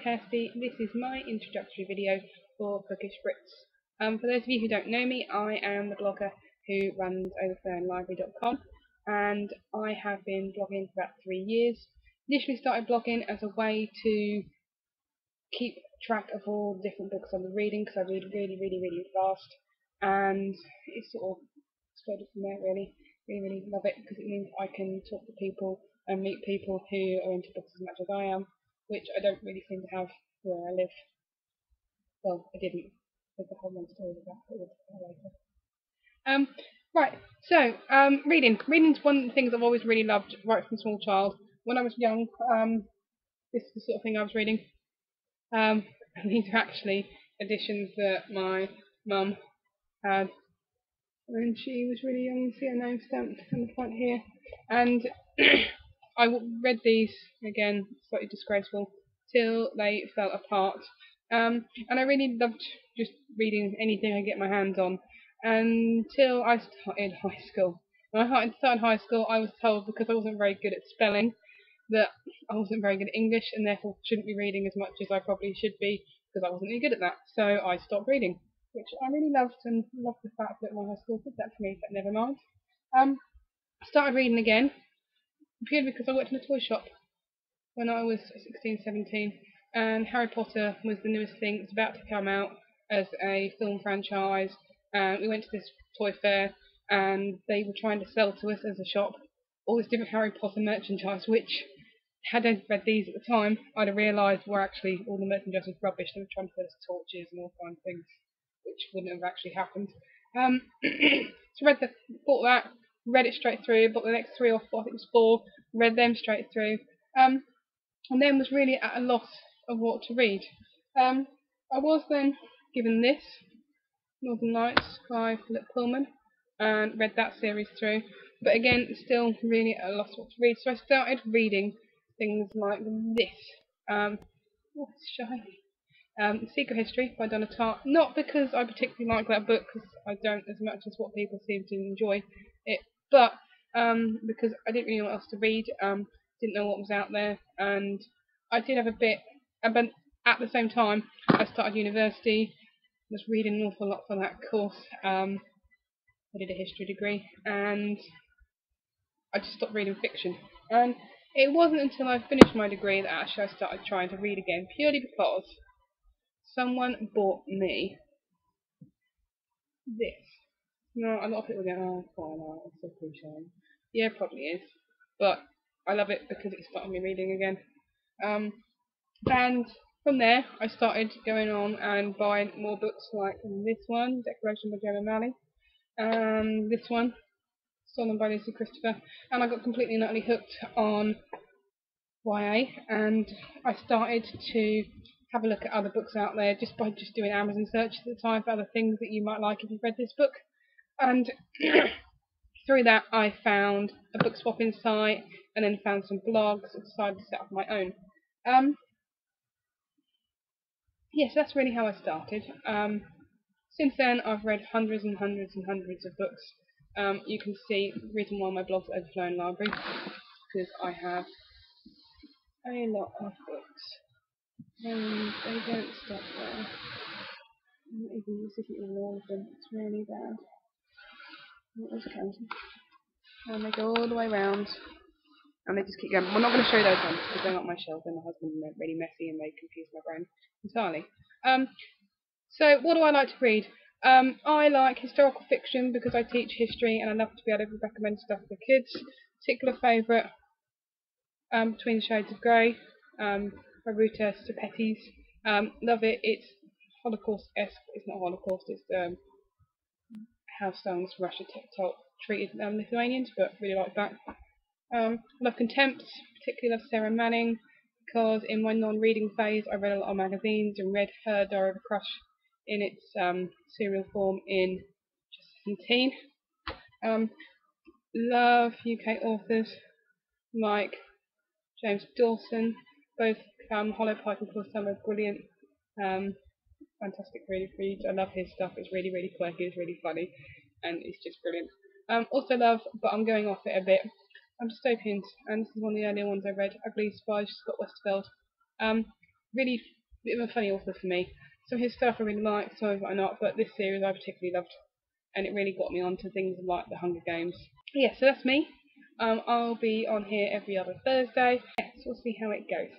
Kirsty. This is my introductory video for Bookish Brits. For those of you who don't know me, I am the blogger who runs overflowinglibrary.com, and I have been blogging for about 3 years. Initially started blogging as a way to keep track of all the different books I'm reading, because I read really fast, and it sort of exploded from there really. Really love it because it means I can talk to people and meet people who are into books as much as I am, which I don't really seem to have where I live. Well, I didn't. There's a whole long story about it. We'll talk about later. Right, so reading. Reading's one of the things I've always really loved right from a small child. When I was young, this is the sort of thing I was reading. And these are actually editions that my mum had when she was really young. You see her name stamped on the front here. And I read these, again, slightly disgraceful, till they fell apart. And I really loved just reading anything I get my hands on until I started high school. When I started high school, I was told, because I wasn't very good at spelling, that I wasn't very good at English and therefore shouldn't be reading as much as I probably should be, because I wasn't really good at that. So I stopped reading, which I really loved, and loved the fact that my high school did that for me, but never mind. Started reading again, purely because I worked in a toy shop when I was 16, 17, and Harry Potter was the newest thing. It was about to come out as a film franchise, and we went to this toy fair, and they were trying to sell to us as a shop all this different Harry Potter merchandise, which, had I read these at the time, I'd have realised were actually all the merchandise was rubbish. They were trying to sell us torches and all kinds of things, which wouldn't have actually happened. So bought that, read it straight through, bought the next 3 or 4, I think it was 4, read them straight through, and then was really at a loss of what to read. I was then given this, Northern Lights by Philip Pullman, and read that series through, but again, still really at a loss of what to read, so I started reading things like this. Oh, it's shiny. Secret History by Donna Tartt. Not because I particularly like that book, because I don't as much as what people seem to enjoy it, but because I didn't really know what else to read, didn't know what was out there, and I did have a bit, but at the same time I started university, was reading an awful lot for that course. I did a history degree, and I just stopped reading fiction. And it wasn't until I finished my degree that actually I started trying to read again, purely because someone bought me this. No, a lot of people go, oh, fine, it's so cliche. Yeah, it probably is. But I love it because it started me reading again. And from there, I started going on and buying more books like this one, Declaration by Joe O'Malley, and this one, Stolen by Lucy Christopher, and I got completely and utterly hooked on YA, and I started to have a look at other books out there just by doing Amazon searches at the time for other things that you might like if you've read this book, and through that I found a book swapping site, and then found some blogs, and decided to set up my own. Yes, that's really how I started. Since then I've read hundreds and hundreds and hundreds of books. You can see the reason why my blog's overflowing library, because I have a lot of books, and they don't stop there. I'm not even specifically all of them, it's really bad. What was counting? And they go all the way round, and they just keep going. We're not going to show you those ones because they're not my shelf, they're my husband, and they're really messy and they confuse my brain entirely. So what do I like to read? I like historical fiction because I teach history and I love to be able to recommend stuff for kids. Particular favourite, Between the Shades of Grey, by Ruta Sepetys. Love it. It's Holocaust-esque. It's not Holocaust, it's how Stalin Russia treated Lithuanians, but really like that. Love Contempt, particularly love Sarah Manning, because in my non-reading phase I read a lot of magazines and read her Diary of a Crush in its serial form in 2017. Love UK authors like James Dawson, both Hollow Pike and Cool Summer, brilliant, fantastic reads. I love his stuff, it's really quirky, it's really funny, and it's just brilliant. Also love, but I'm going off it a bit, dystopians, and this is one of the earlier ones I read, Ugly by Scott Westfeld. really bit of a funny author for me. Some of his stuff I really like, some of it I not, but this series I particularly loved, and it really got me onto things like the Hunger Games. Yeah, so that's me. I'll be on here every other Thursday. Yeah, so we'll see how it goes.